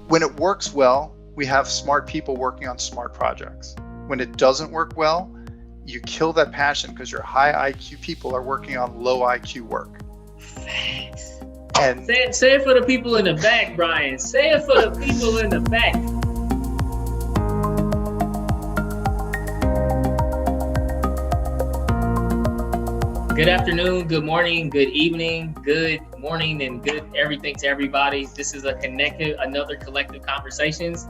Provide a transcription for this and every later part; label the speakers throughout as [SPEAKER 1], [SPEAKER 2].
[SPEAKER 1] When it works well, we have smart people working on smart projects. When it doesn't work well, you kill that passion because your high IQ people are working on low IQ work.
[SPEAKER 2] Facts.
[SPEAKER 1] And
[SPEAKER 2] say it for the people in the back, Bryan. Say it for the people in the back. Good afternoon, good morning, good evening, good morning, and good everything to everybody. This is another Collectiv Conversations.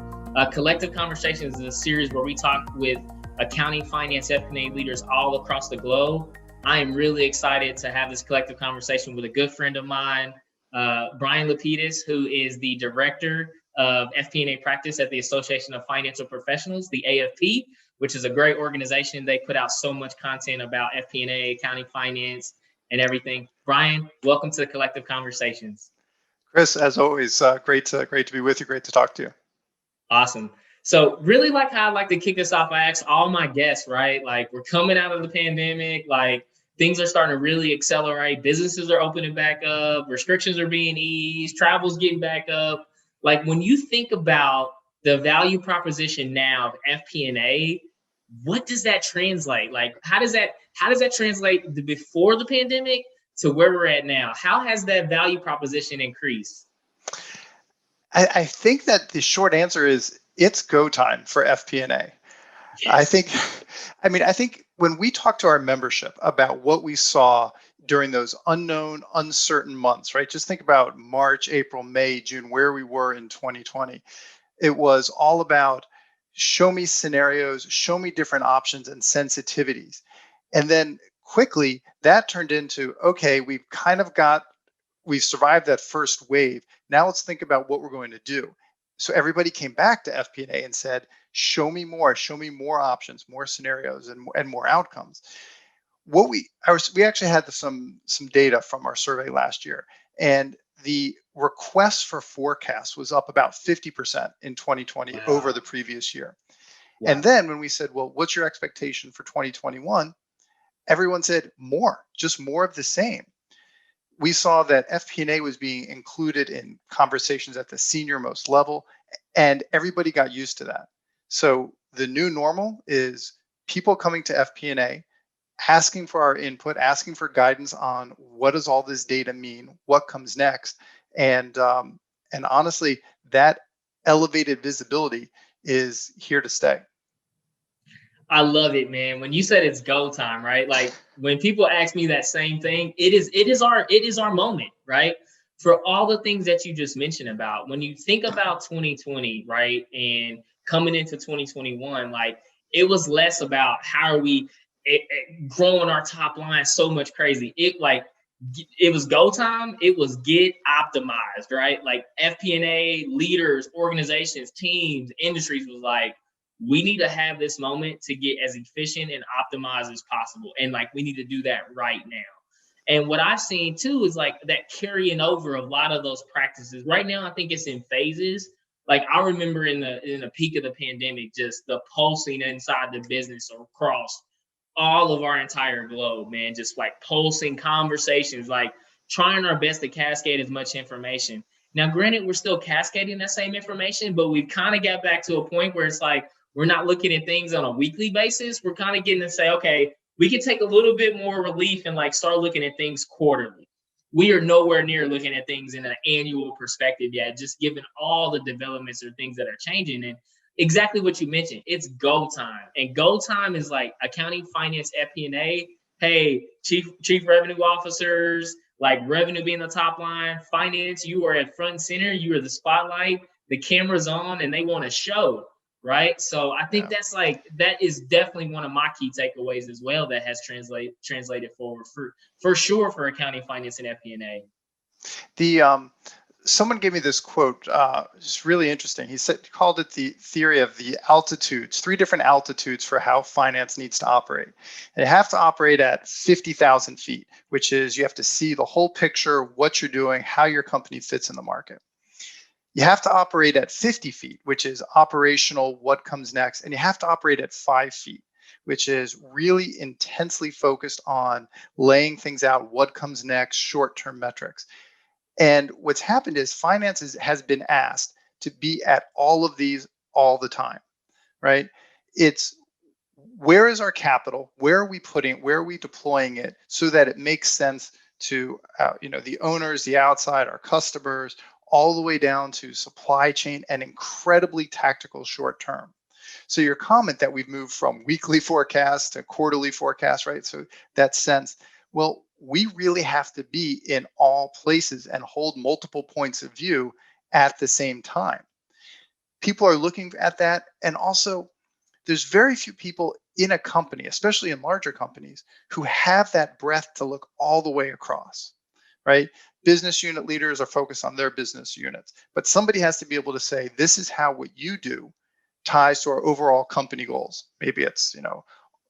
[SPEAKER 2] Collectiv Conversations is a series where we talk with accounting, finance, FP&A leaders all across the globe. I am really excited to have this collective conversation with a good friend of mine, Bryan Lapidus, who is the director of FP&A practice at the Association of Financial Professionals, the AFP, which is a great organization. They put out so much content about FP&A, accounting, finance, and everything. Bryan, welcome to the Collectiv Conversations.
[SPEAKER 1] Chris, as always, great to be with you. Great to talk to you.
[SPEAKER 2] Awesome. So really like how I like to kick this off, I ask all my guests, right? Like we're coming out of the pandemic, like things are starting to really accelerate. Businesses are opening back up. Restrictions are being eased. Travel's getting back up. Like when you think about the value proposition now of FP&A, what does that translate? Like how does that translate before the pandemic to where we're at now? How has that value proposition increased?
[SPEAKER 1] I think that the short answer is it's go time for FP&A.
[SPEAKER 2] Yes.
[SPEAKER 1] I think when we talk to our membership about what we saw during those unknown, uncertain months, right? Just think about March, April, May, June, where we were in 2020. It was all about show me scenarios, show me different options and sensitivities. And then quickly that turned into, okay, we've survived that first wave. Now let's think about what we're going to do. So everybody came back to FP&A and said, show me more options, more scenarios, and more outcomes. We actually had some data from our survey last year, and the request for forecasts was up about 50% in 2020 over the previous year. Wow. And then when we said, well, what's your expectation for 2021? Everyone said just more of the same. We saw that FP&A was being included in conversations at the senior most level, and everybody got used to that. So the new normal is people coming to FP&A, asking for our input, asking for guidance on what does all this data mean, what comes next, and honestly, that elevated visibility is here to stay.
[SPEAKER 2] I love it, man. When you said it's go time, right? Like when people ask me that same thing, it is our moment, right? For all the things that you just mentioned about, when you think about 2020, right? And coming into 2021, like it was less about how are we growing our top line so much crazy. It was go time. It was get optimized, right? Like FP&A leaders, organizations, teams, industries was like, we need to have this moment to get as efficient and optimized as possible. And like, we need to do that right now. And what I've seen too is like that carrying over a lot of those practices. Right now, I think it's in phases. Like I remember in the peak of the pandemic, just the pulsing inside the business across all of our entire globe, man, just like pulsing conversations, like trying our best to cascade as much information. Now, granted, we're still cascading that same information, but we've kind of got back to a point where it's like, we're not looking at things on a weekly basis. We're kind of getting to say, okay, we can take a little bit more relief and like start looking at things quarterly. We are nowhere near looking at things in an annual perspective yet, just given all the developments or things that are changing. And exactly what you mentioned, it's go time. And go time is like accounting, finance, FP&A. Hey, chief revenue officers, like revenue being the top line, finance, you are at front and center, you are the spotlight, the camera's on, and they want to show. Right. So I think that is definitely one of my key takeaways as well that has translated forward for sure for accounting, finance, and FP&A.
[SPEAKER 1] Someone gave me this quote, it's really interesting. He called it the theory of the altitudes, 3 different altitudes for how finance needs to operate. And you have to operate at 50,000 feet, which is you have to see the whole picture, what you're doing, how your company fits in the market. You have to operate at 50 feet, which is operational, what comes next. And you have to operate at 5 feet, which is really intensely focused on laying things out, what comes next, short-term metrics. And what's happened is finance has been asked to be at all of these all the time, right? It's where is our capital? Where are we putting? Where are we deploying it so that it makes sense to the owners, the outside, our customers, all the way down to supply chain and incredibly tactical short term. So your comment that we've moved from weekly forecasts to quarterly forecasts, right? So that sense, well, we really have to be in all places and hold multiple points of view at the same time. People are looking at that, and also there's very few people in a company, especially in larger companies, who have that breadth to look all the way across, right? Business unit leaders are focused on their business units, but somebody has to be able to say, this is how what you do ties to our overall company goals. Maybe it's,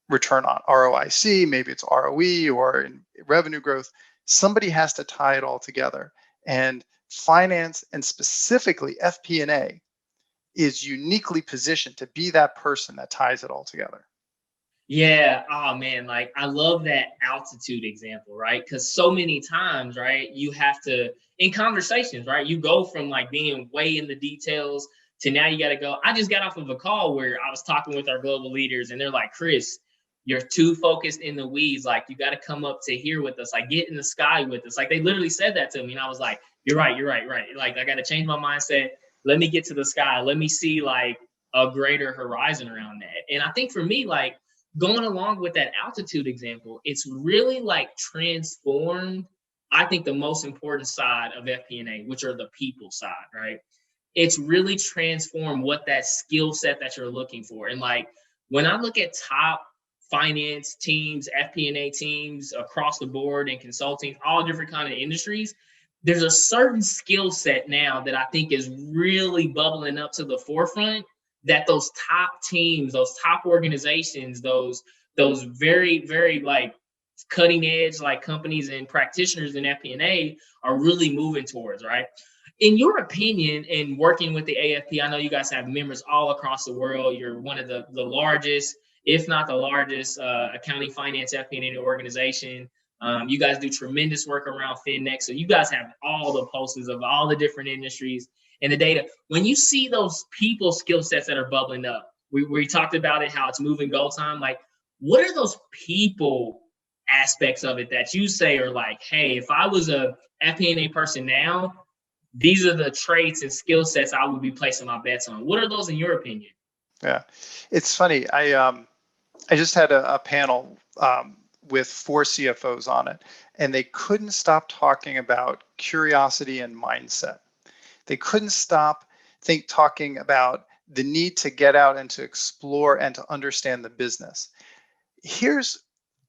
[SPEAKER 1] return on ROIC, maybe it's ROE or in revenue growth. Somebody has to tie it all together. And finance, and specifically FP&A, is uniquely positioned to be that person that ties it all together.
[SPEAKER 2] Yeah. Oh man, like I love that altitude example, right? Because so many times, right, you have to in conversations, right? You go from like being way in the details to now you got to go. I just got off of a call where I was talking with our global leaders, and they're like, Chris, you're too focused in the weeds. Like you got to come up to here with us. Like get in the sky with us. Like they literally said that to me, and I was like, you're right, right. Like I got to change my mindset. Let me get to the sky. Let me see like a greater horizon around that. And I think for me, like going along with that altitude example, it's really like transformed, I think, the most important side of FP&A, which are the people side, right? It's really transformed what that skill set that you're looking for. And like when I look at top finance teams, FP&A teams across the board and consulting, all different kind of industries, there's a certain skill set now that I think is really bubbling up to the forefront that those top teams, those top organizations, those very, very like cutting edge like companies and practitioners in FP&A are really moving towards, right? In your opinion, in working with the AFP, I know you guys have members all across the world. You're one of the largest, if not the largest, accounting, finance, FP&A organization. You guys do tremendous work around FinNext. So you guys have all the pulses of all the different industries and the data. When you see those people skill sets that are bubbling up, we talked about it, how it's moving goal time. Like, what are those people aspects of it that you say are like, hey, if I was a FP&A person now, these are the traits and skill sets I would be placing my bets on. What are those in your opinion?
[SPEAKER 1] Yeah, it's funny. I just had a panel with 4 CFOs on it, and they couldn't stop talking about curiosity and mindset. They couldn't stop talking about the need to get out and to explore and to understand the business.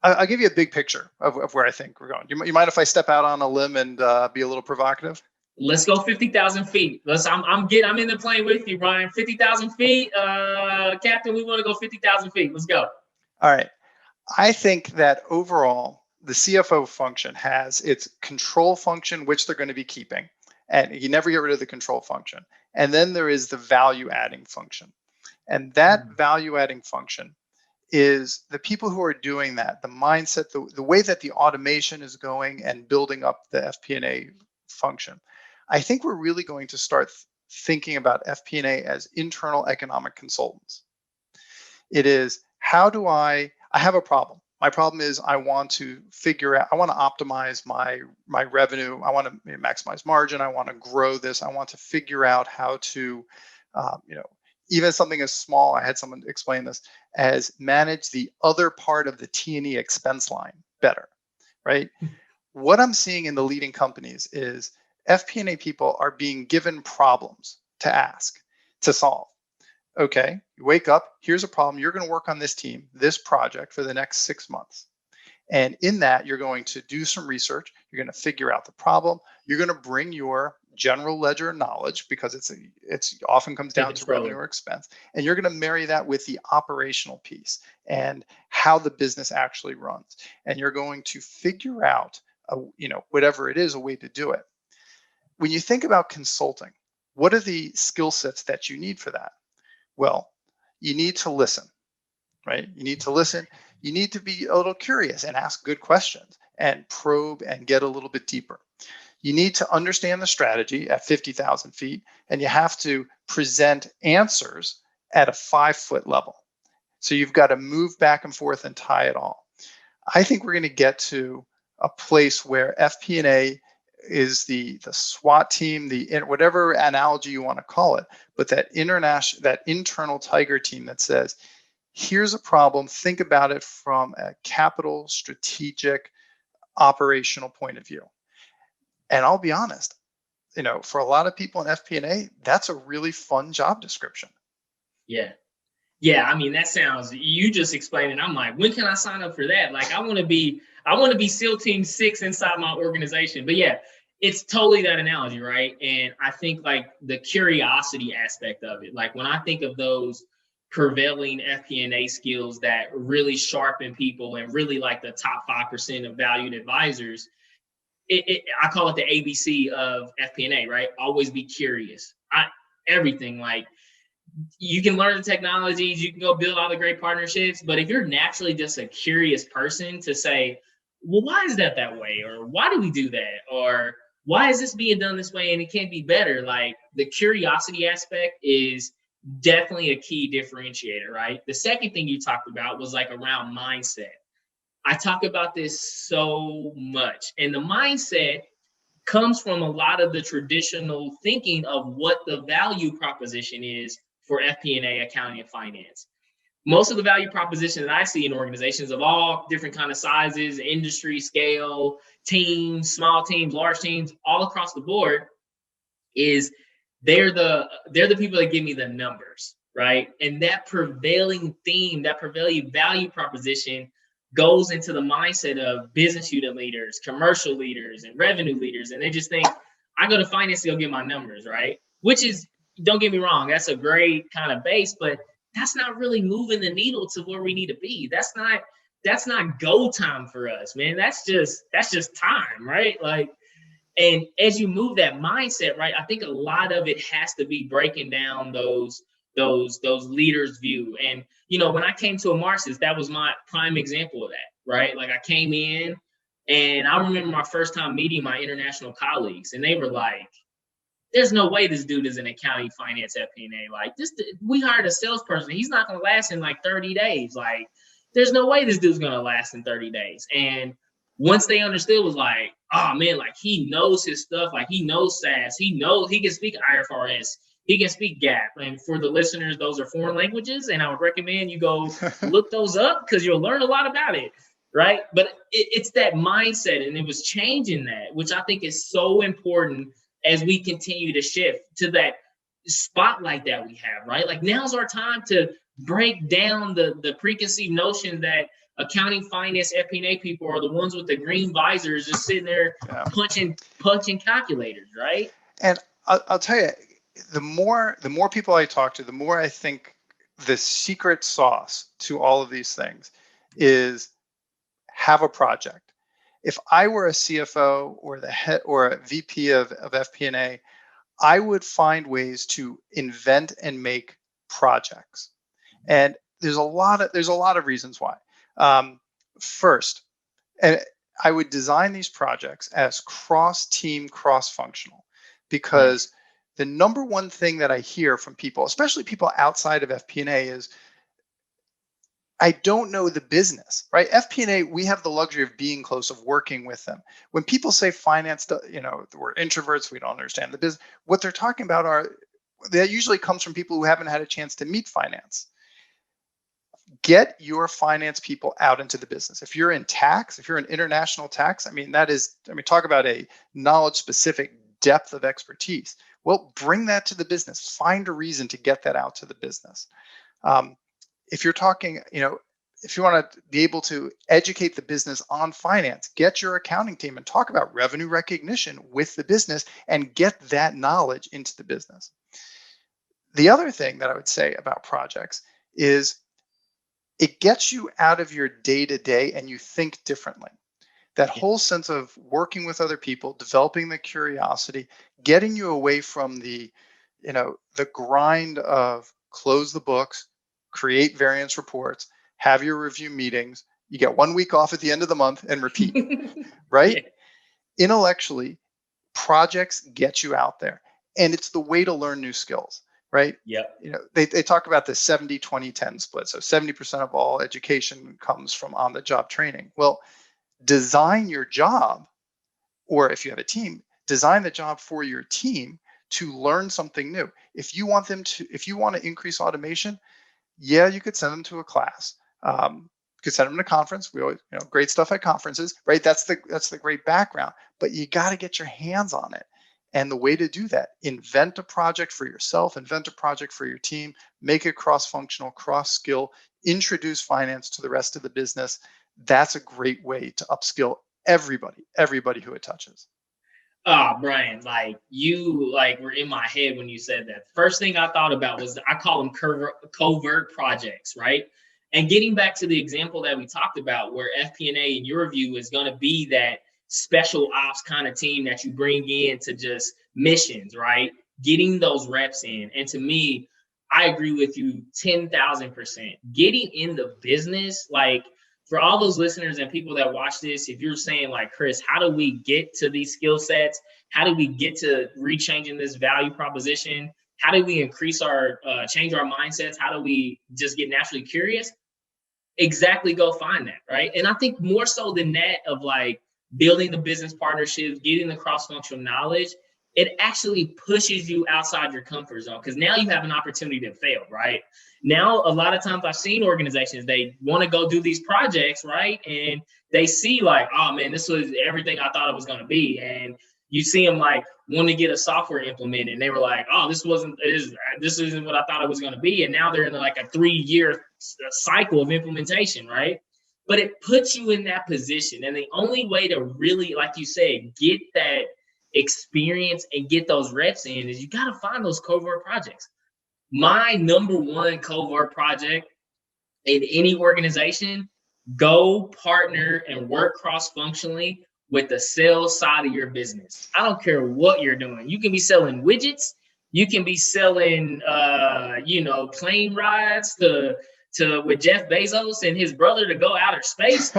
[SPEAKER 1] I'll give you a big picture of where I think we're going. You mind if I step out on a limb and be a little provocative?
[SPEAKER 2] Let's go 50,000 feet. I'm in the plane with you, Bryan. 50,000 feet, Captain. We want to go 50,000 feet. Let's go.
[SPEAKER 1] All right. I think that overall, the CFO function has its control function, which they're going to be keeping, and you never get rid of the control function. And then there is the value adding function, and that value adding function is the people who are doing that, the mindset, the way that the automation is going and building up the FP&A function. I think we're really going to start thinking about FP&A as internal economic consultants. It is, how do I have a problem. My problem is I want to optimize my revenue. I want to maximize margin. I want to grow this. I want to figure out how to, even something as small, I had someone explain this, as manage the other part of the T&E expense line better, right? What I'm seeing in the leading companies is FP&A people are being given problems to ask, to solve. Okay, you wake up, here's a problem. You're going to work on this team, this project for the next 6 months. And in that, you're going to do some research. You're going to figure out the problem. You're going to bring your general ledger knowledge, because it's often comes down to revenue or expense. And you're going to marry that with the operational piece and how the business actually runs. And you're going to figure out, whatever it is, a way to do it. When you think about consulting, what are the skill sets that you need for that? Well, you need to listen, right? You need to listen. You need to be a little curious and ask good questions and probe and get a little bit deeper. You need to understand the strategy at 50,000 feet, and you have to present answers at a 5-foot level. So you've got to move back and forth and tie it all. I think we're going to get to a place where FP&A is the SWAT team, whatever analogy you want to call it, but that internal tiger team that says, here's a problem, think about it from a capital, strategic, operational point of view. And I'll be honest, for a lot of people in FP&A, that's a really fun job description.
[SPEAKER 2] Yeah. Yeah, I mean, that sounds, you just explained it. I'm like, when can I sign up for that? Like, I want to be SEAL Team 6 inside my organization. But yeah, it's totally that analogy, right? And I think like the curiosity aspect of it, like when I think of those prevailing FP&A skills that really sharpen people and really like the top 5% of valued advisors, I call it the ABC of FP&A, right? Always be curious. Everything, like, you can learn the technologies, you can go build all the great partnerships, but if you're naturally just a curious person to say, well, why is that way? Or why do we do that? Or why is this being done this way and it can't be better? Like, the curiosity aspect is definitely a key differentiator, right? The second thing you talked about was like around mindset. I talk about this so much, and the mindset comes from a lot of the traditional thinking of what the value proposition is for FP&A, accounting, and finance. Most of the value proposition that I see in organizations of all different kind of sizes, industry, scale, teams, small teams, large teams, all across the board, is they're the people that give me the numbers, right? And that prevailing theme, that prevailing value proposition goes into the mindset of business unit leaders, commercial leaders, and revenue leaders. And they just think, I go to finance to go get my numbers, right? Which is, don't get me wrong, that's a great kind of base, but that's not really moving the needle to where we need to be. That's not go time for us, man. That's just time, right? Like, and as you move that mindset, right, I think a lot of it has to be breaking down those leaders' view. And when I came to Amarsis, that was my prime example of that, right? Like, I came in, and I remember my first time meeting my international colleagues, and they were like, there's no way this dude is an accounting, finance, FP&A. Like, we hired a salesperson. He's not going to last in like 30 days. Like, there's no way this dude's going to last in 30 days. And once they understood, it was like, oh man, like, he knows his stuff. Like, he knows SaaS. He can speak IFRS. He can speak GAAP. And for the listeners, those are foreign languages. And I would recommend you go look those up, because you'll learn a lot about it. Right. But it's that mindset. And it was changing that, which I think is so important as we continue to shift to that spotlight that we have, right? Like, now's our time to break down the preconceived notion that accounting, finance, FP&A people are the ones with the green visors just sitting there punching calculators, right?
[SPEAKER 1] And I'll tell you, the more people I talk to, the more I think the secret sauce to all of these things is have a project. If I were a CFO or the head or a VP of FP&A, I would find ways to invent and make projects. And there's a lot of reasons why. First, and I would design these projects as cross-team, cross-functional, because the number one thing that I hear from people, especially people outside of FP&A, is, I don't know the business, right? FP&A, we have the luxury of being close, of working with them. When people say finance, we're introverts, we don't understand the business. What they're talking about that usually comes from people who haven't had a chance to meet finance. Get your finance people out into the business. If you're in tax, if you're in international tax, talk about a knowledge-specific depth of expertise. Well, bring that to the business. Find a reason to get that out to the business. If you're talking, if you want to be able to educate the business on finance, get your accounting team and talk about revenue recognition with the business and get that knowledge into the business. The other thing that I would say about projects is it gets you out of your day-to-day and you think differently. That whole sense of working with other people, developing the curiosity, getting you away from the grind of close the books, create variance reports, have your review meetings, you get 1 week off at the end of the month and repeat, right? Yeah. Intellectually, Projects get you out there, and it's the way to learn new skills, right?
[SPEAKER 2] Yep.
[SPEAKER 1] They talk about the 70-20-10 split. So 70% of all education comes from on the job training. Well, design your job, or if you have a team, design the job for your team to learn something new. If you want to increase automation, yeah, you could send them to a class. You could send them to a conference. We always, great stuff at conferences, right? That's the great background, but you got to get your hands on it. And the way to do that, invent a project for yourself, invent a project for your team, make it cross-functional, cross-skill, introduce finance to the rest of the business. That's a great way to upskill everybody who it touches.
[SPEAKER 2] Bryan, you were in my head when you said that. First thing I thought about was, I call them covert projects, right? And getting back to the example that we talked about, where FP&A, in your view, is going to be that special ops kind of team that you bring in to just missions, right? Getting those reps in. And to me, I agree with you 10,000%. Getting in the business, for all those listeners and people that watch this, if you're saying Chris, how do we get to these skill sets? How do we get to rechanging this value proposition? How do we increase change our mindsets? How do we just get naturally curious? Exactly, go find that, right? And I think more so than that, of building the business partnerships, getting the cross-functional knowledge, it actually pushes you outside your comfort zone, because now you have an opportunity to fail, right? Now, a lot of times I've seen organizations, they want to go do these projects, right? And they see oh man, this was everything I thought it was going to be. And you see them want to get a software implemented, and they were oh, this isn't what I thought it was going to be. And now they're in a 3-year cycle of implementation, right? But it puts you in that position. And the only way to really, like you said, get that experience and get those reps in is you got to find those covert projects. My number one covert project in any organization, go partner and work cross-functionally with the sales side of your business. I don't care what you're doing. You can be selling widgets. You can be selling, plane rides to with Jeff Bezos and his brother to go outer space.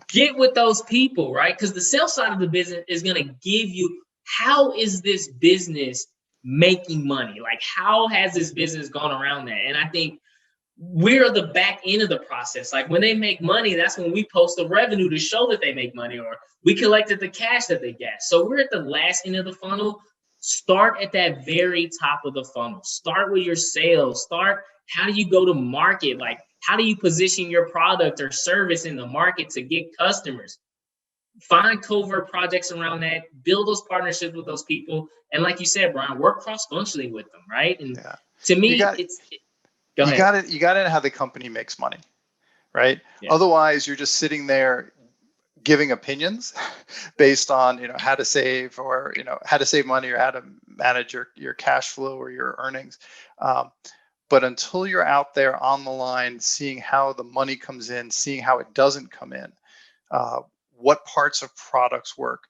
[SPEAKER 2] Get with those people, right? Because the sales side of the business is going to give you, how is this business making money? How has this business gone around that? And I think we're the back end of the process. When they make money, that's when we post the revenue to show that they make money, or we collected the cash that they get. So we're at the last end of the funnel. Start at that very top of the funnel. Start with your sales. Start, how do you go to market? How do you position your product or service in the market to get customers? Find covert projects around that, build those partnerships with those people. And like you said, Bryan, work cross-functionally with them, right? And to me, go ahead.
[SPEAKER 1] You got to know how the company makes money, right?
[SPEAKER 2] Yeah.
[SPEAKER 1] Otherwise, you're just sitting there giving opinions based on, how to save, or, how to save money, or how to manage your cash flow or your earnings. But until you're out there on the line, seeing how the money comes in, seeing how it doesn't come in, what parts of products work,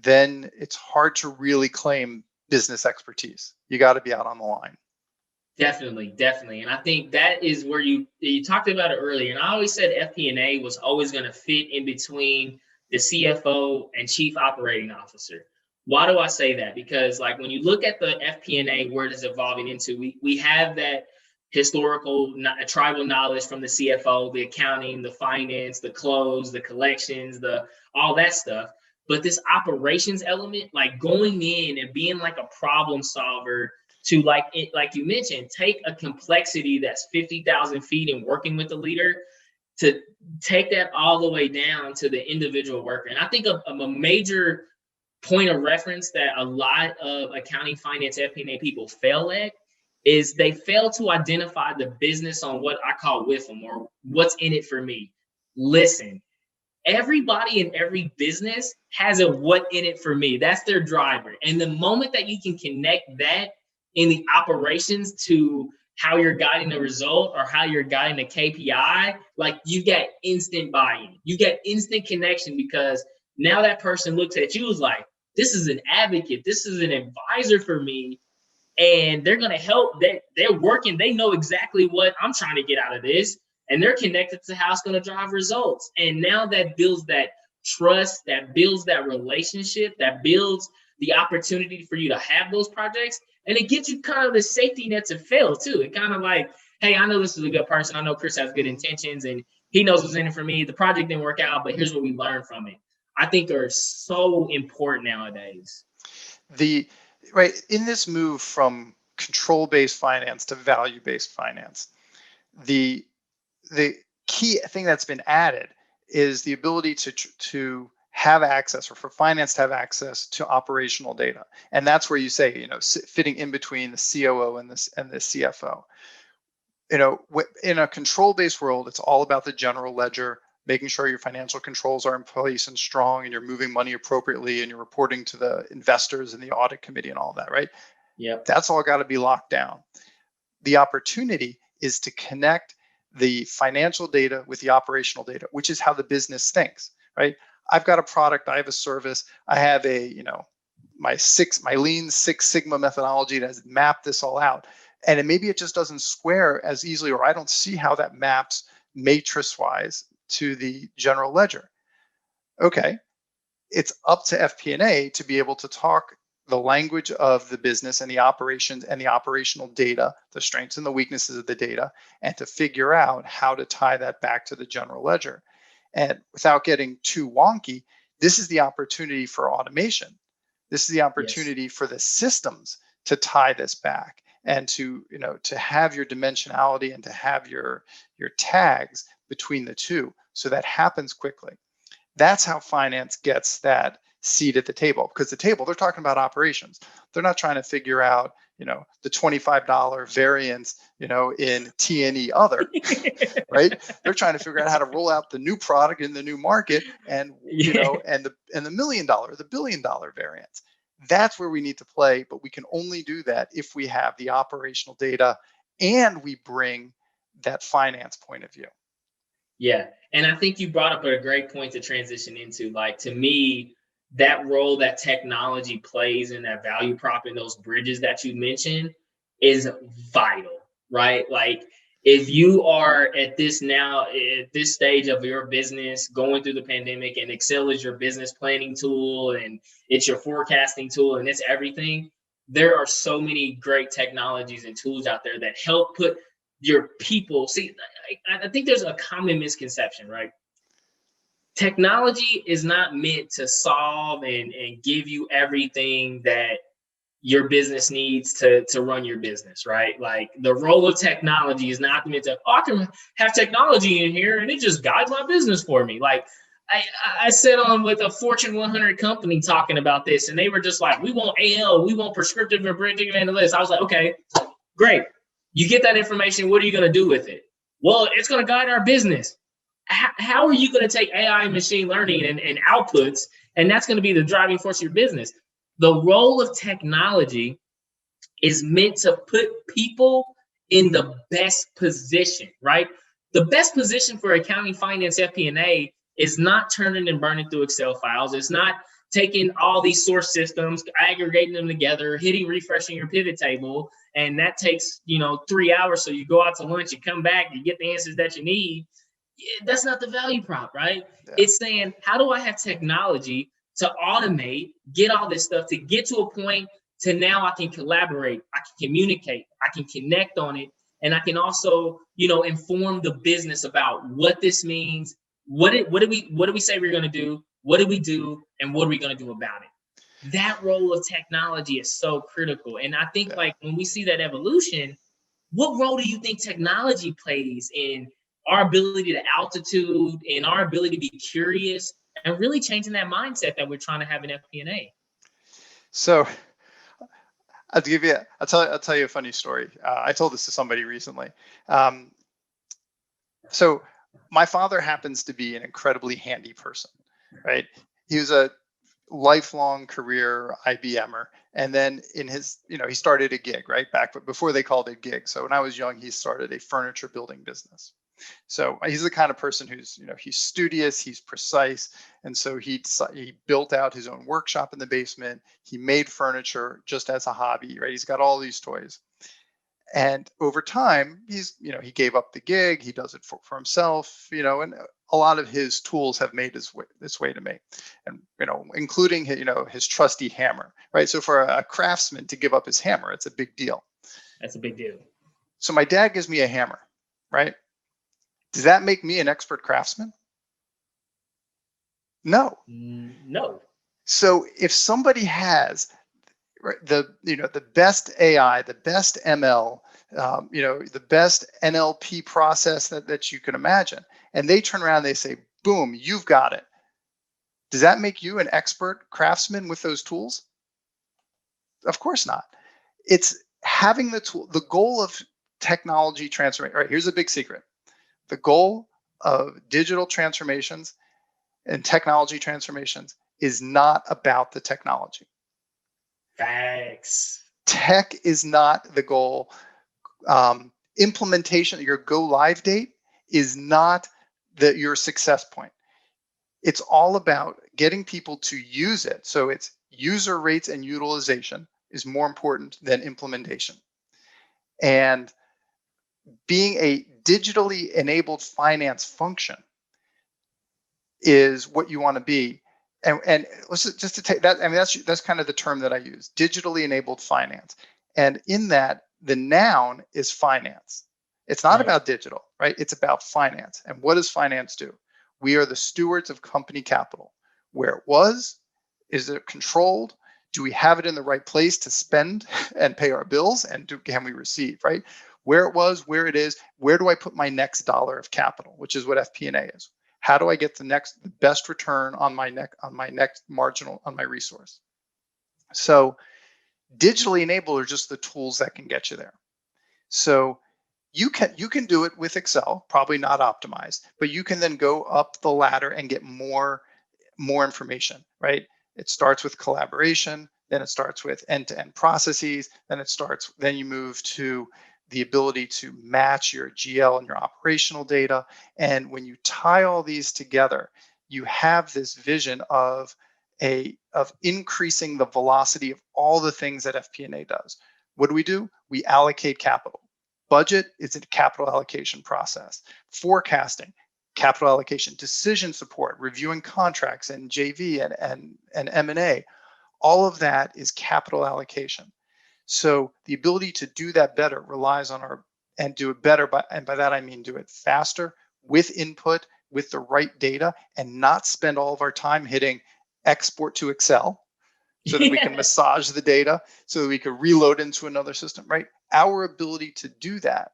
[SPEAKER 1] then it's hard to really claim business expertise. You got to be out on the line.
[SPEAKER 2] Definitely. And I think that is where you talked about it earlier. And I always said FP&A was always going to fit in between the CFO and chief operating officer. Why do I say that? Because when you look at the FP&A, where it is evolving into, we have that historical tribal knowledge from the CFO, the accounting, the finance, the close, the collections, all that stuff. But this operations element, going in and being a problem solver, to like you mentioned, take a complexity that's 50,000 feet and working with the leader, to take that all the way down to the individual worker. And I think a major point of reference that a lot of accounting, finance, FP&A people fail at is they fail to identify the business on what I call with them, or what's in it for me. Listen, everybody in every business has a what in it for me. That's their driver. And the moment that you can connect that in the operations to how you're guiding the result, or how you're guiding the KPI, you get instant buy-in. You get instant connection, because now that person looks at you as this is an advocate. This is an advisor for me. And they're going to help. They're working. They know exactly what I'm trying to get out of this. And they're connected to how it's going to drive results. And now that builds that trust, that builds that relationship, that builds the opportunity for you to have those projects. And it gives you kind of the safety net to fail too. It kind of like, hey, I know this is a good person. I know Chris has good intentions and he knows what's in it for me. The project didn't work out, but here's what we learned from it. I think are so important nowadays.
[SPEAKER 1] Right in this move from control-based finance to value-based finance, the key thing that's been added is the ability to have access, or for finance to have access to operational data. And that's where you say, fitting in between the COO and the CFO. In a control-based world, it's all about the general ledger, making sure your financial controls are in place and strong, and you're moving money appropriately, and you're reporting to the investors and the audit committee and all that, right?
[SPEAKER 2] Yep.
[SPEAKER 1] That's all got to be locked down. The opportunity is to connect the financial data with the operational data, which is how the business thinks, right? I've got a product, I have a service, I have my Lean Six Sigma methodology that has mapped this all out. And maybe it just doesn't square as easily, or I don't see how that maps matrix-wise to the general ledger. Okay, it's up to FP&A to be able to talk the language of the business and the operations and the operational data, the strengths and the weaknesses of the data, and to figure out how to tie that back to the general ledger. And without getting too wonky, this is the opportunity for automation. This is the opportunity for the systems to tie this back and to have your dimensionality and to have your tags between the two, so that happens quickly. That's how finance gets that seat at the table, because the table, they're talking about operations. They're not trying to figure out the $25 variance in T&E other, right? They're trying to figure out how to roll out the new product in the new market, and and the $1 million, the $1 billion variance. That's where we need to play, but we can only do that if we have the operational data and we bring that finance point of view.
[SPEAKER 2] Yeah. And I think you brought up a great point to transition into. Like, to me, that role that technology plays in that value prop and those bridges that you mentioned is vital, right? Like, if you are at this stage of your business, going through the pandemic, and Excel is your business planning tool and it's your forecasting tool and it's everything, there are so many great technologies and tools out there that help put your people. See, I think there's a common misconception, right? Technology is not meant to solve and give you everything that your business needs to run your business, right? Like, the role of technology is not meant to, I can have technology in here and it just guides my business for me. Like, I sat on with a Fortune 100 company talking about this, and they were just like, we want AL, we want prescriptive and predictive analytics. I was like, okay, great. You get that information. What are you going to do with it? Well, it's going to guide our business. How are you going to take AI and machine learning and outputs, and that's going to be the driving force of your business? The role of technology is meant to put people in the best position, right? The best position for accounting, finance, FP&A is not turning and burning through Excel files. It's not taking all these source systems, aggregating them together, refreshing your pivot table, and that takes 3 hours. So you go out to lunch, you come back, you get the answers that you need. That's not the value prop, right? Yeah. It's saying, how do I have technology to automate, get all this stuff, to get to a point to now I can collaborate, I can communicate, I can connect on it, and I can also, inform the business about what this means. What do we say we're going to do? What do we do? And what are we going to do about it? That role of technology is so critical. And I think, like, when we see that evolution, what role do you think technology plays in our ability to altitude, in our ability to be curious, and really changing that mindset that we're trying to have in FP&A?
[SPEAKER 1] So I'll tell you a funny story. I told this to somebody recently. So my father happens to be an incredibly handy person, right? He was a lifelong career IBMer. And then in his, he started a gig, right? Before they called it gig. So when I was young, he started a furniture building business. So he's the kind of person who's, he's studious, he's precise. And so he built out his own workshop in the basement. He made furniture just as a hobby, right? He's got all these toys. And over time, he gave up the gig. He does it for himself, and a lot of his tools have made this way to me, and including his trusty hammer, right? So for a craftsman to give up his hammer, it's a big deal.
[SPEAKER 2] That's a big deal.
[SPEAKER 1] So my dad gives me a hammer, right? Does that make me an expert craftsman? No.
[SPEAKER 2] No.
[SPEAKER 1] So if somebody has the best AI, the best ML, the best NLP process that you can imagine, and they turn around and they say, boom, you've got it. Does that make you an expert craftsman with those tools? Of course not. It's having the tool. The goal of technology transformation, right? Here's a big secret. The goal of digital transformations and technology transformations is not about the technology.
[SPEAKER 2] Facts.
[SPEAKER 1] Tech is not the goal. Implementation, your go live date is not your success point. It's all about getting people to use it. So it's user rates and utilization is more important than implementation. And being a digitally enabled finance function is what you want to be. And just to take that, I mean, that's kind of the term that I use, digitally enabled finance. And in that, the noun is finance. It's not about digital, right? It's about finance. And what does finance do? We are the stewards of company capital. Where it was, is it controlled? Do we have it in the right place to spend and pay our bills? And can we receive, right? Where it was, where it is, where do I put my next dollar of capital, which is what FP&A is. How do I get the best return on my next marginal on my resource? So digitally enabled are just the tools that can get you there. So you can do it with Excel, probably not optimized, but you can then go up the ladder and get more information, right? It starts with collaboration, then it starts with end-to-end processes, then you move to the ability to match your GL and your operational data. And when you tie all these together, you have this vision of increasing the velocity of all the things that FP&A does. What do? We allocate capital. Budget is a capital allocation process. Forecasting, capital allocation. Decision support, reviewing contracts and JV and M&A. All of that is capital allocation. So the ability to do that better relies on and do it better, and by that I mean do it faster, with input, with the right data, and not spend all of our time hitting export to Excel so that we can massage the data, so that we can reload into another system, right? Our ability to do that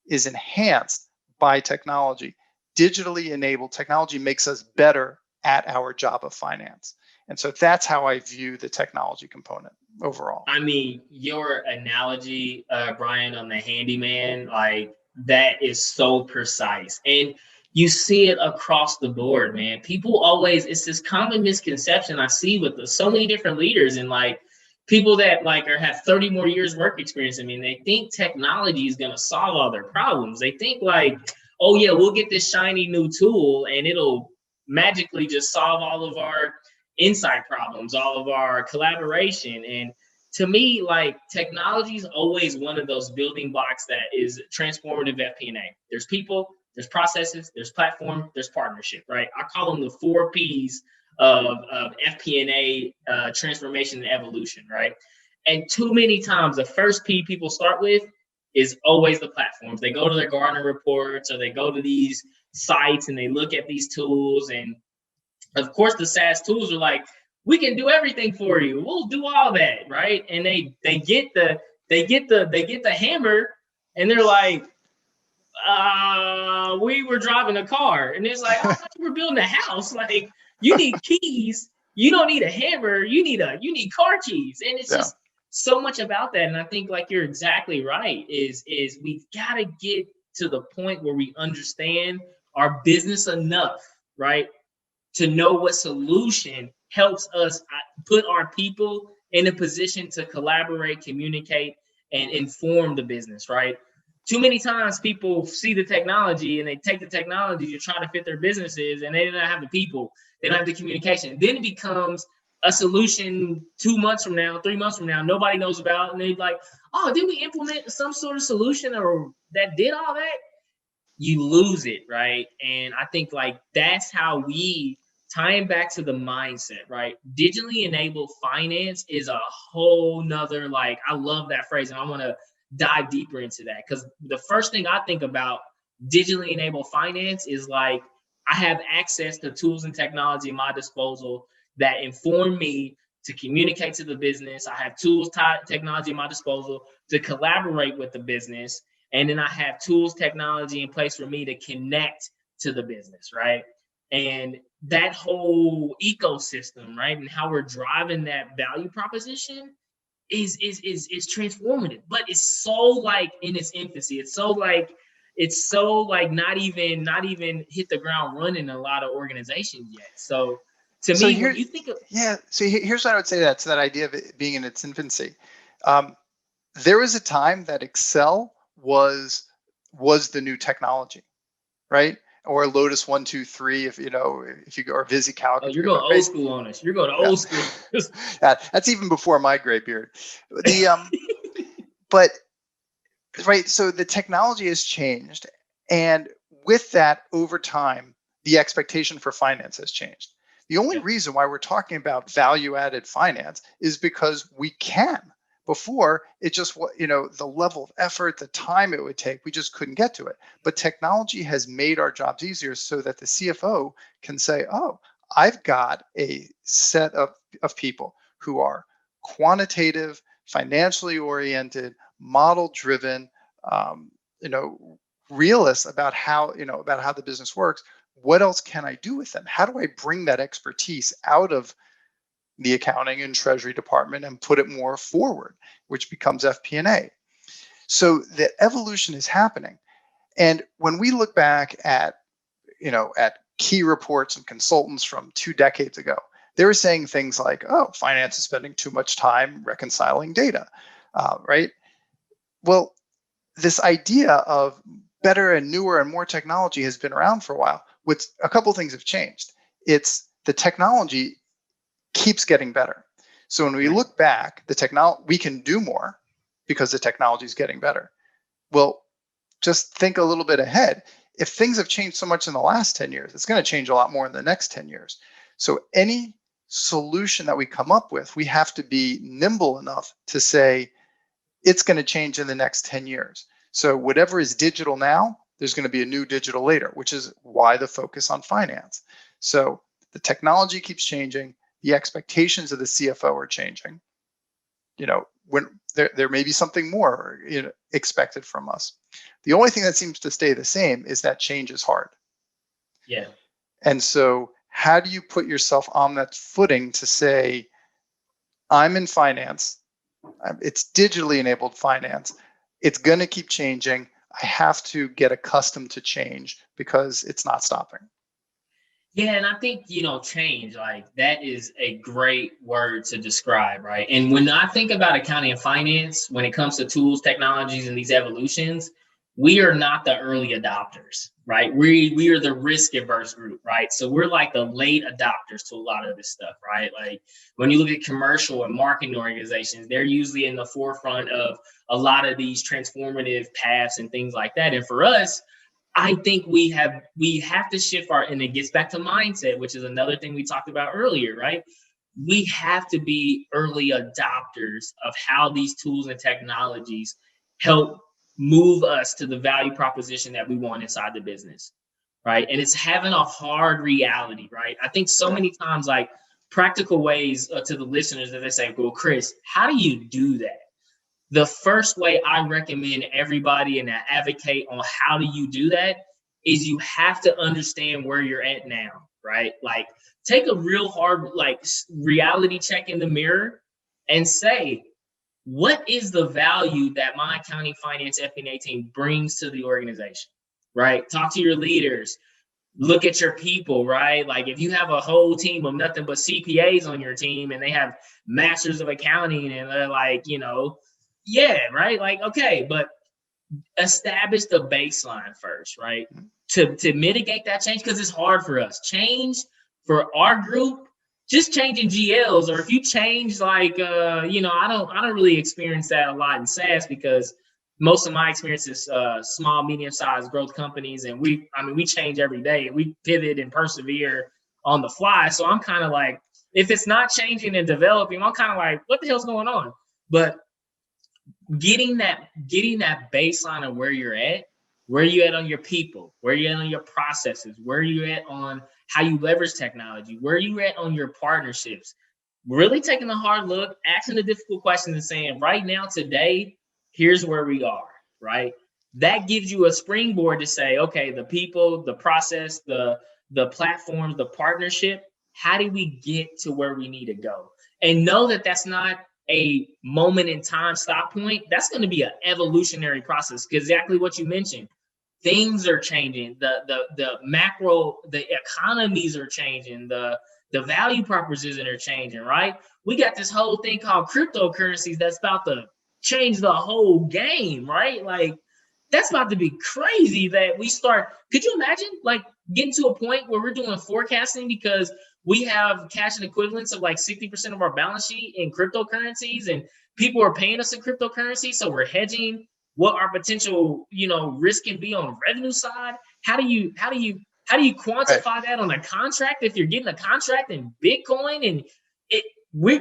[SPEAKER 1] is enhanced by technology. Digitally enabled technology makes us better at our job of finance. And so that's how I view the technology component overall.
[SPEAKER 2] I mean, your analogy, Bryan, on the handyman, like that is so precise. And you see it across the board, man. People always, it's this common misconception I see with so many different leaders and like people that like have 30 more years work experience. I mean, they think technology is going to solve all their problems. They think like, oh yeah, we'll get this shiny new tool and it'll magically just solve all of our insight problems, all of our collaboration. And to me, like technology is always one of those building blocks that is transformative FP&A. There's people, there's processes, there's platform, there's partnership, right? I call them the 4 Ps of FP&A transformation and evolution, right? And too many times, the first P people start with is always the platforms. They go to their Gartner reports or they go to these sites and they look at these tools. And of course, the SaaS tools are like, we can do everything for you. We'll do all that, right? And they get the hammer, and they're like, we were driving a car, and it's like, I thought you were building a house. Like, you need keys. You don't need a hammer. You need car keys. And it's just so much about that. And I think like you're exactly right. Is we've got to get to the point where we understand our business enough, right, to know what solution helps us put our people in a position to collaborate, communicate, and inform the business, right? Too many times people see the technology and they take the technology to try to fit their businesses and they don't have the people, they don't have the communication. Then it becomes a solution 2 months from now, 3 months from now, nobody knows about, and they're like, oh, did we implement some sort of solution or that did all that? You lose it, right? And I think like that's how we tying back to the mindset, right? Digitally enabled finance is a whole nother, like, I love that phrase, and I want to dive deeper into that, because the first thing I think about digitally enabled finance is like, I have access to tools and technology at my disposal that inform me to communicate to the business. I have tools, technology at my disposal to collaborate with the business. And then I have tools, technology in place for me to connect to the business, right? And that whole ecosystem, right? And how we're driving that value proposition is transformative, but it's so like in its infancy. It's so like not even hit the ground running in a lot of organizations yet. So to
[SPEAKER 1] So
[SPEAKER 2] me,
[SPEAKER 1] here,
[SPEAKER 2] when you think of
[SPEAKER 1] yeah. So here's what I would say to that idea of it being in its infancy. Um, there was a time that Excel was the new technology, right? Or Lotus 1-2-3, if you go, or VisiCalc,
[SPEAKER 2] oh,
[SPEAKER 1] if you
[SPEAKER 2] you're
[SPEAKER 1] go.
[SPEAKER 2] going old school on us. You're going
[SPEAKER 1] Yeah.
[SPEAKER 2] old school.
[SPEAKER 1] That's even before my gray beard. But right, so the technology has changed, and with that, over time, the expectation for finance has changed. The only
[SPEAKER 2] Yeah.
[SPEAKER 1] reason why we're talking about value-added finance is because we can. Before, it just, the level of effort, the time it would take, we just couldn't get to it. But technology has made our jobs easier so that the CFO can say, oh, I've got a set of people who are quantitative, financially oriented, model driven, um, realists about how the business works. What else can I do with them? How do I bring that expertise out of the accounting and treasury department and put it more forward, which becomes FP&A? So the evolution is happening. And when we look back at key reports and consultants from 2 decades ago, they were saying things like, oh, finance is spending too much time reconciling data, right? Well, this idea of better and newer and more technology has been around for a while. A couple of things have changed. It's the technology keeps getting better. So when we look back, we can do more because the technology is getting better. Well, just think a little bit ahead. If things have changed so much in the last 10 years, it's going to change a lot more in the next 10 years. So any solution that we come up with, we have to be nimble enough to say it's going to change in the next 10 years. So whatever is digital now, there's going to be a new digital later, which is why the focus on finance. So the technology keeps changing. The expectations of the CFO are changing. When there may be something more expected from us. The only thing that seems to stay the same is that change is hard.
[SPEAKER 2] Yeah.
[SPEAKER 1] And so how do you put yourself on that footing to say, I'm in finance, it's digitally enabled finance, it's going to keep changing, I have to get accustomed to change because it's not stopping.
[SPEAKER 2] Yeah, and I think, change, like that is a great word to describe, right? And when I think about accounting and finance, when it comes to tools, technologies, and these evolutions, we are not the early adopters, right? We are the risk averse group, right? So we're like the late adopters to a lot of this stuff, right? Like when you look at commercial and marketing organizations, they're usually in the forefront of a lot of these transformative paths and things like that. And for us, I think we have to shift and it gets back to mindset, which is another thing we talked about earlier, right? We have to be early adopters of how these tools and technologies help move us to the value proposition that we want inside the business, right? And it's having a hard reality, right? I think so many times, like practical ways to the listeners that they say, well, Chris, how do you do that? The first way I recommend everybody and I advocate on how do you do that is you have to understand where you're at now, right? Like take a real hard reality check in the mirror and say, what is the value that my accounting, finance, FP&A team brings to the organization, right? Talk to your leaders. Look at your people, right? Like if you have a whole team of nothing but CPAs on your team and they have masters of accounting and they're like, yeah, right? Like, okay, but establish the baseline first, right? To mitigate that change, because it's hard for us. Change for our group, just changing GLs, or if you change like I don't really experience that a lot in SaaS, because most of my experience is small, medium-sized growth companies, and we change every day. We pivot and persevere on the fly. So I'm kind of like, if it's not changing and developing, I'm kind of like, what the hell's going on? But getting that baseline of where you're at on your people, where you at on your processes, where you at on how you leverage technology, where you at on your partnerships, really taking a hard look, asking the difficult questions and saying, right now, today, here's where we are, right? That gives you a springboard to say, okay, the people, the process, the platforms, the partnership, how do we get to where we need to go? And know that that's not a moment in time stop point. That's going to be an evolutionary process, because exactly what you mentioned. Things are changing. The macro, the economies are changing. The value proposition are changing, right? We got this whole thing called cryptocurrencies that's about to change the whole game, right? Like, that's about to be crazy that we start. Could you imagine like getting to a point where we're doing forecasting because we have cash and equivalents of like 60% of our balance sheet in cryptocurrencies, and people are paying us in cryptocurrency, so we're hedging what our potential risk can be on the revenue side? How do you quantify that on a contract if you're getting a contract in Bitcoin? And we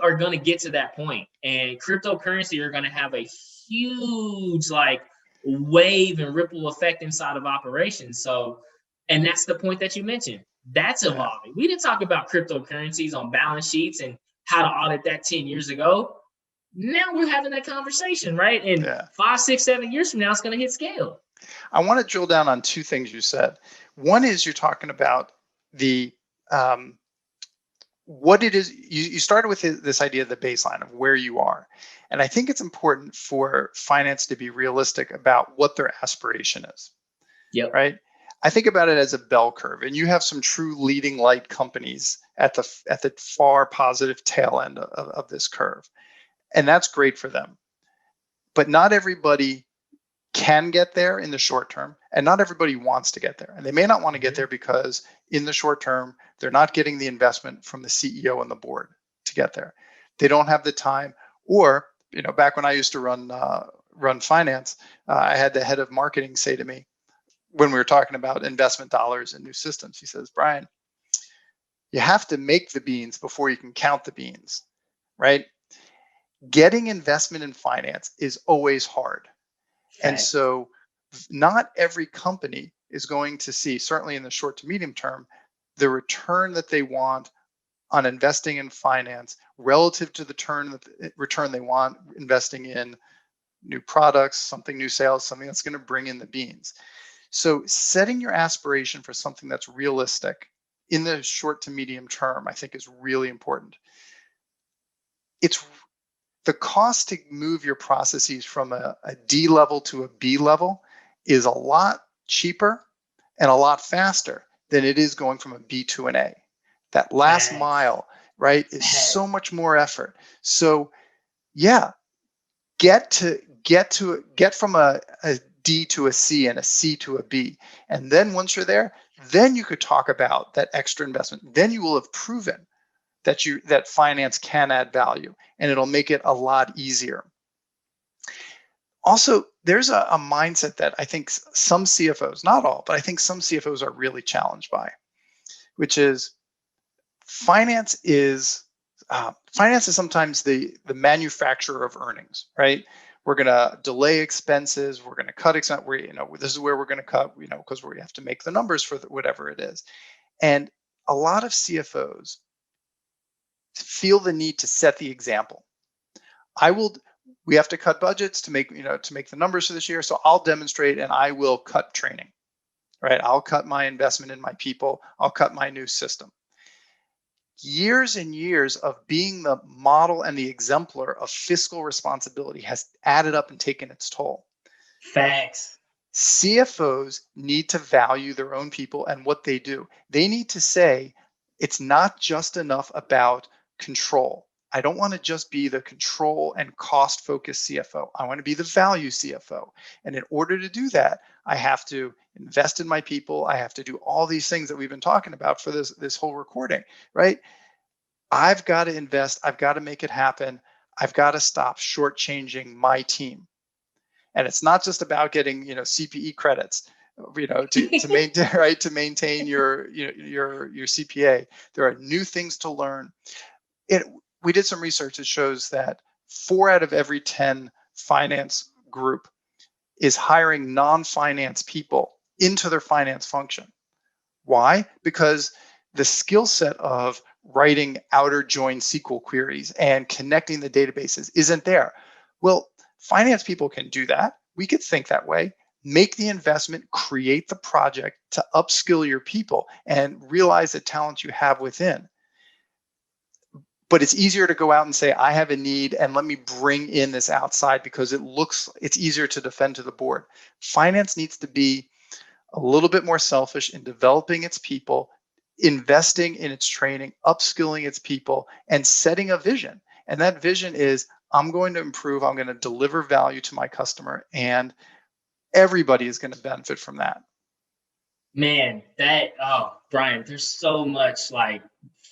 [SPEAKER 2] are going to get to that point, and cryptocurrency are going to have a huge like wave and ripple effect inside of operations. So, and that's the point that you mentioned. That's evolving. We didn't talk about cryptocurrencies on balance sheets and how to audit that 10 years ago. Now we're having that conversation, right? And 5, 6, 7 years from now, it's going to hit scale.
[SPEAKER 1] I want to drill down on two things you said. One is you're talking about the what it is. You started with this idea of the baseline of where you are. And I think it's important for finance to be realistic about what their aspiration is.
[SPEAKER 2] Yep.
[SPEAKER 1] Right. I think about it as a bell curve, and you have some true leading light companies at the far positive tail end of this curve. And that's great for them. But not everybody can get there in the short term, and not everybody wants to get there. And they may not want to get there because in the short term, they're not getting the investment from the CEO and the board to get there. They don't have the time, or back when I used to run finance, I had the head of marketing say to me when we were talking about investment dollars and new systems, he says, Bryan, you have to make the beans before you can count the beans, right? Getting investment in finance is always hard. Okay. And so not every company is going to see, certainly in the short to medium term, the return that they want on investing in finance relative to the return they want investing in new products, something new sales, something that's going to bring in the beans. So setting your aspiration for something that's realistic in the short to medium term, I think, is really important. It's the cost to move your processes from a D level to a B level is a lot cheaper and a lot faster than it is going from a B to an A. That last mile, right, is so much more effort. So yeah, get from a D to a C and a C to a B. And then once you're there, then you could talk about that extra investment. Then you will have proven that finance can add value, and it'll make it a lot easier. Also, there's a mindset that I think some CFOs, not all, but I think some CFOs are really challenged by, which is finance is sometimes the manufacturer of earnings, right? We're going to delay expenses. We're going to cut expenses. This is where we're going to cut, because we have to make the numbers for whatever it is. And a lot of CFOs feel the need to set the example. We have to cut budgets to make the numbers for this year. So I'll demonstrate, and I will cut training, right? I'll cut my investment in my people. I'll cut my new system. Years and years of being the model and the exemplar of fiscal responsibility has added up and taken its toll.
[SPEAKER 2] Facts.
[SPEAKER 1] CFOs need to value their own people and what they do. They need to say, it's not just enough about control. I don't want to just be the control and cost focused CFO. I want to be the value CFO. And in order to do that, I have to invest in my people. I have to do all these things that we've been talking about for this whole recording, right? I've got to invest. I've got to make it happen. I've got to stop shortchanging my team. And it's not just about getting, CPE credits, to maintain, right, to maintain your CPA. There are new things to learn. We did some research that shows that 4 out of every 10 finance group is hiring non-finance people into their finance function. Why? Because the skill set of writing outer join SQL queries and connecting the databases isn't there. Well, finance people can do that. We could think that way. Make the investment, create the project to upskill your people and realize the talent you have within. But it's easier to go out and say, I have a need and let me bring in this outside because it's easier to defend to the board. Finance needs to be a little bit more selfish in developing its people, investing in its training, upskilling its people, and setting a vision. And that vision is, I'm going to improve, I'm going to deliver value to my customer, and everybody is going to benefit from that.
[SPEAKER 2] Man, Bryan, there's so much like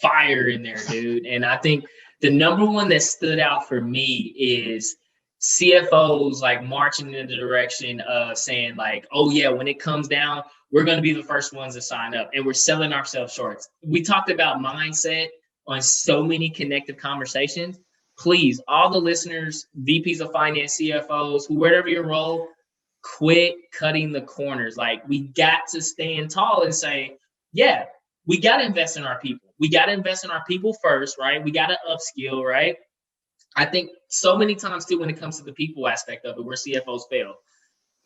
[SPEAKER 2] fire in there, dude. And I think the number one that stood out for me is CFOs like marching in the direction of saying like, oh yeah, when it comes down, we're going to be the first ones to sign up, and we're selling ourselves short. We talked about mindset on so many Collectiv Conversations. Please, all the listeners, VPs of finance, CFOs, whoever your role, quit cutting the corners. Like, we got to stand tall and say, yeah, we got to invest in our people. We got to invest in our people first, right? We got to upskill, right? I think so many times too, when it comes to the people aspect of it, where CFOs fail,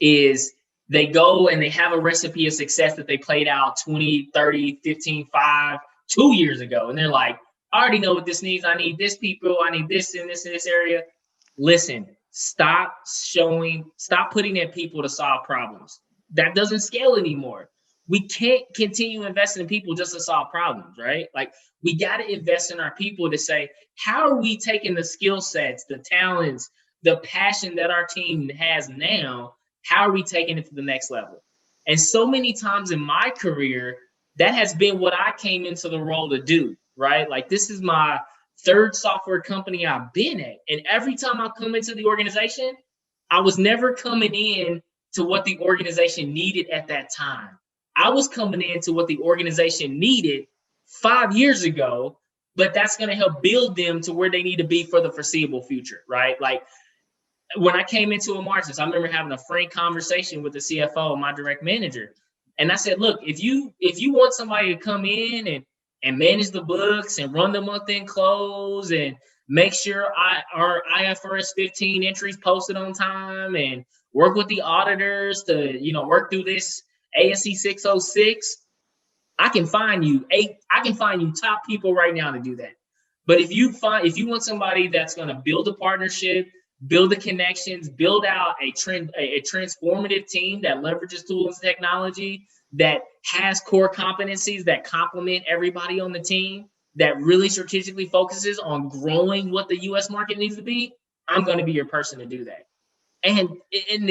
[SPEAKER 2] is they go and they have a recipe of success that they played out 20, 30, 15, 5, 2 years ago. And they're like, I already know what this needs. I need this people. I need this in this area. Listen, stop putting in people to solve problems. That doesn't scale anymore. We can't continue investing in people just to solve problems, right? Like, we got to invest in our people to say, how are we taking the skill sets, the talents, the passion that our team has now, how are we taking it to the next level? And so many times in my career, that has been what I came into the role to do, right? Like, this is my third software company I've been at. And every time I come into the organization, I was never coming in to what the organization needed at that time. I was coming into what the organization needed 5 years ago, but that's going to help build them to where they need to be for the foreseeable future, right? Like, when I came into Amartys, I remember having a frank conversation with the CFO, my direct manager. And I said, look, if you want somebody to come in and manage the books and run the month-end close and make sure our IFRS 15 entries posted on time and work with the auditors to, work through this ASC 606, I can find you top people right now to do that. But if you want somebody that's going to build a partnership, build the connections, build out a transformative team that leverages tools and technology, that has core competencies that complement everybody on the team, that really strategically focuses on growing what the U.S. market needs to be, I'm going to be your person to do that. And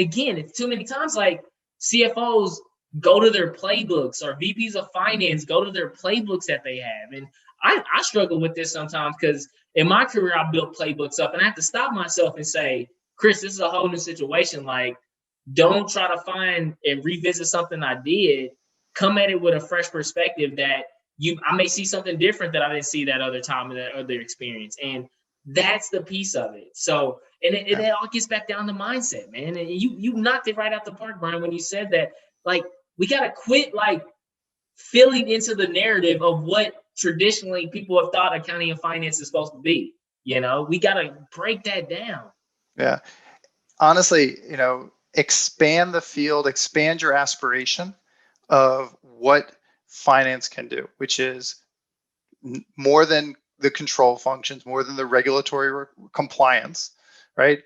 [SPEAKER 2] again, it's too many times like CFOs go to their playbooks, or VPs of finance go to their playbooks that they have. And I struggle with this sometimes, because in my career, I built playbooks up and I have to stop myself and say, Chris, this is a whole new situation. Like, don't try to find and revisit something I did. Come at it with a fresh perspective that I may see something different that I didn't see that other time in that other experience. And that's the piece of it. So, and it all gets back down to mindset, man. And you knocked it right out the park, Bryan, when you said that, like, we got to quit like filling into the narrative of what traditionally people have thought accounting and finance is supposed to be. We got to break that down.
[SPEAKER 1] Yeah. Honestly, expand the field, expand your aspiration of what finance can do, which is more than the control functions, more than the regulatory compliance, right?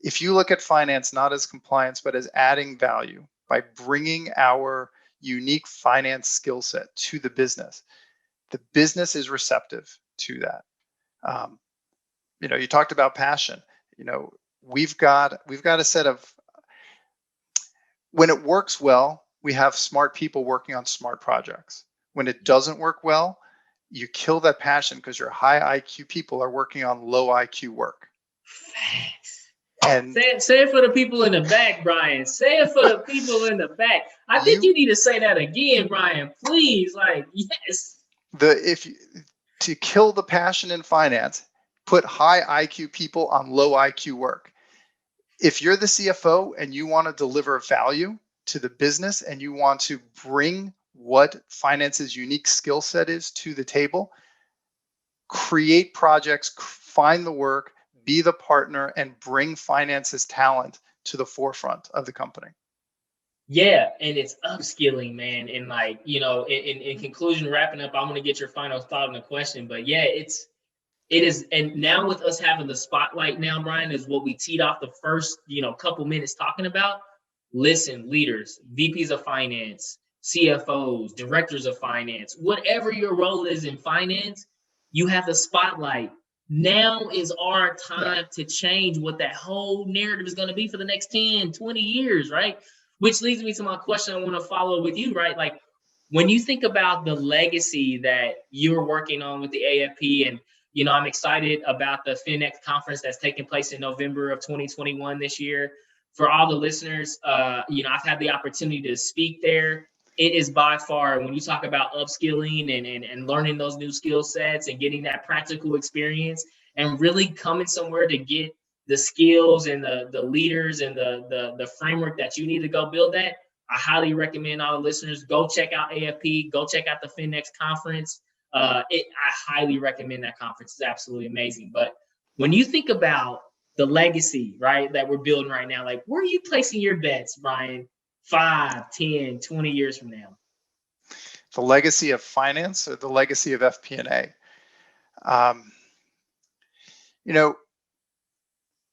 [SPEAKER 1] If you look at finance not as compliance, but as adding value by bringing our unique finance skill set to the business is receptive to that. You talked about passion. We've got a set of, when it works well, we have smart people working on smart projects. When it doesn't work well, you kill that passion because your high IQ people are working on low IQ work.
[SPEAKER 2] Facts.
[SPEAKER 1] And
[SPEAKER 2] say it for the people in the back, Bryan. Say it for the people in the back. I think you need to say that again, Bryan. Please, yes.
[SPEAKER 1] To kill the passion in finance, put high IQ people on low IQ work. If you're the CFO and you want to deliver value to the business and you want to bring what finance's unique skill set is to the table, create projects, find the work, be the partner, and bring finance's talent to the forefront of the company.
[SPEAKER 2] Yeah, and it's upskilling, man. And in conclusion, wrapping up, I want to get your final thought on the question. But yeah, it is. And now with us having the spotlight now, Bryan, is what we teed off the first, couple minutes talking about. Listen, leaders, VPs of finance, CFOs, directors of finance, whatever your role is in finance, you have the spotlight. Now is our time to change what that whole narrative is going to be for the next 10, 20 years, right? Which leads me to my question I want to follow with you, right? Like, when you think about the legacy that you're working on with the AFP, and, I'm excited about the FinX conference that's taking place in November of 2021 this year. For all the listeners, I've had the opportunity to speak there. It is by far, when you talk about upskilling and learning those new skill sets and getting that practical experience and really coming somewhere to get the skills and the leaders and the framework that you need to go build that, I highly recommend all the listeners go check out AFP, go check out the FinX conference. I highly recommend that conference. It's absolutely amazing. But when you think about the legacy, right, that we're building right now, like, where are you placing your bets, Bryan, 5, 10, 20 years from now?
[SPEAKER 1] The legacy of finance or the legacy of FP&A?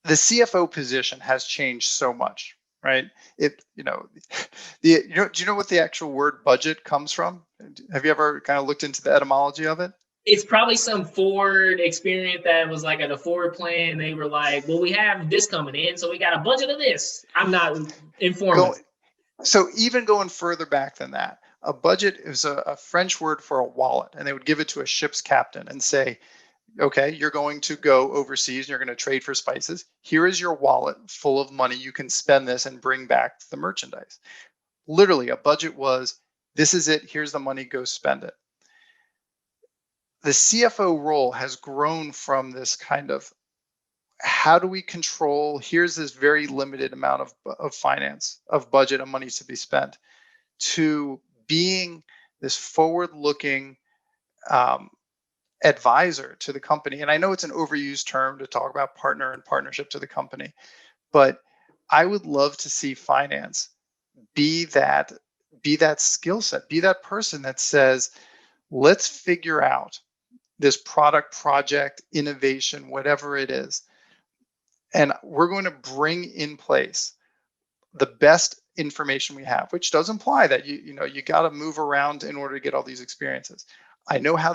[SPEAKER 1] The CFO position has changed so much, right? Do you know what the actual word budget comes from? Have you ever kind of looked into the etymology of it?
[SPEAKER 2] It's probably some Ford experience that was like at a Ford plan. They were like, well, we have this coming in, so we got a budget of this. I'm not informed.
[SPEAKER 1] So even going further back than that, a budget is a French word for a wallet, and they would give it to a ship's captain and say, okay, you're going to go overseas and you're going to trade for spices. Here is your wallet full of money. You can spend this and bring back the merchandise. Literally, a budget was, this is it. Here's the money. Go spend it. The CFO role has grown from this kind of, how do we control, here's this very limited amount of finance, of budget and money to be spent, to being this forward-looking advisor to the company. And I know it's an overused term to talk about partner and partnership to the company, but I would love to see finance be that skill set, be that person that says, let's figure out this product, project, innovation, whatever it is. And we're going to bring in place the best information we have, which does imply that you got to move around in order to get all these experiences. I know how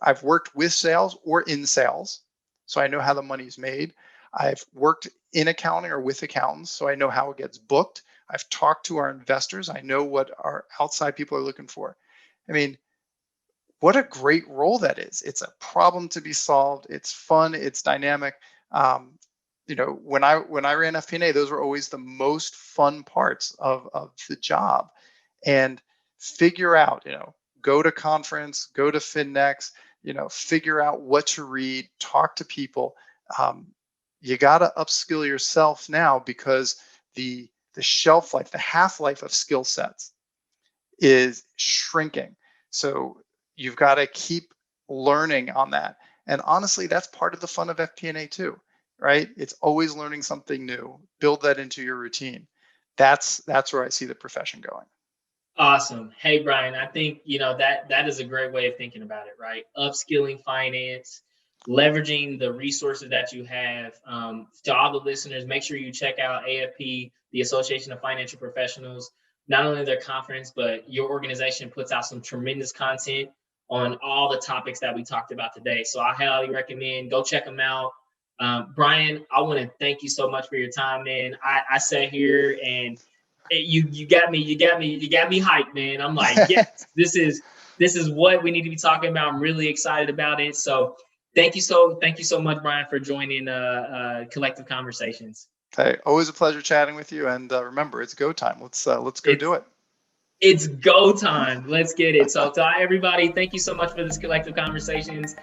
[SPEAKER 1] I've worked with sales or in sales, so I know how the money's made. I've worked in accounting or with accountants, so I know how it gets booked. I've talked to our investors. I know what our outside people are looking for. I mean, what a great role that is. It's a problem to be solved. It's fun. It's dynamic. When I ran FP&A, those were always the most fun parts of the job. And figure out, go to conference, go to FinNext, figure out what to read, talk to people. You got to upskill yourself now because the shelf life, the half-life of skill sets is shrinking. So you've got to keep learning on that. And honestly, that's part of the fun of FP&A too, right? It's always learning something new. Build that into your routine. That's where I see the profession going.
[SPEAKER 2] Awesome. Hey, Bryan, I think, that is a great way of thinking about it, right? Upskilling finance, leveraging the resources that you have. To all the listeners, make sure you check out AFP, the Association of Financial Professionals. Not only their conference, but your organization puts out some tremendous content on all the topics that we talked about today. So I highly recommend, go check them out. Bryan, I want to thank you so much for your time, man. I sat here and you got me hyped, man. I'm like, yes, this is what we need to be talking about. I'm really excited about it. So thank you so much, Bryan, for joining Collectiv Conversations.
[SPEAKER 1] Hey, always a pleasure chatting with you. And remember, it's go time. Let's go do it.
[SPEAKER 2] It's go time. Let's get it. So to everybody, thank you so much for this Collectiv Conversations.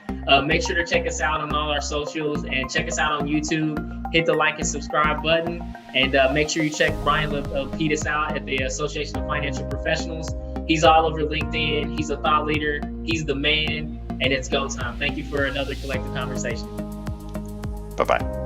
[SPEAKER 2] Make sure to check us out on all our socials and check us out on YouTube. Hit the like and subscribe button, and make sure you check Bryan Lapidus out at the Association of Financial Professionals. He's all over LinkedIn. He's a thought leader. He's the man, and it's go time. Thank you for another Collectiv Conversation.
[SPEAKER 1] Bye-bye.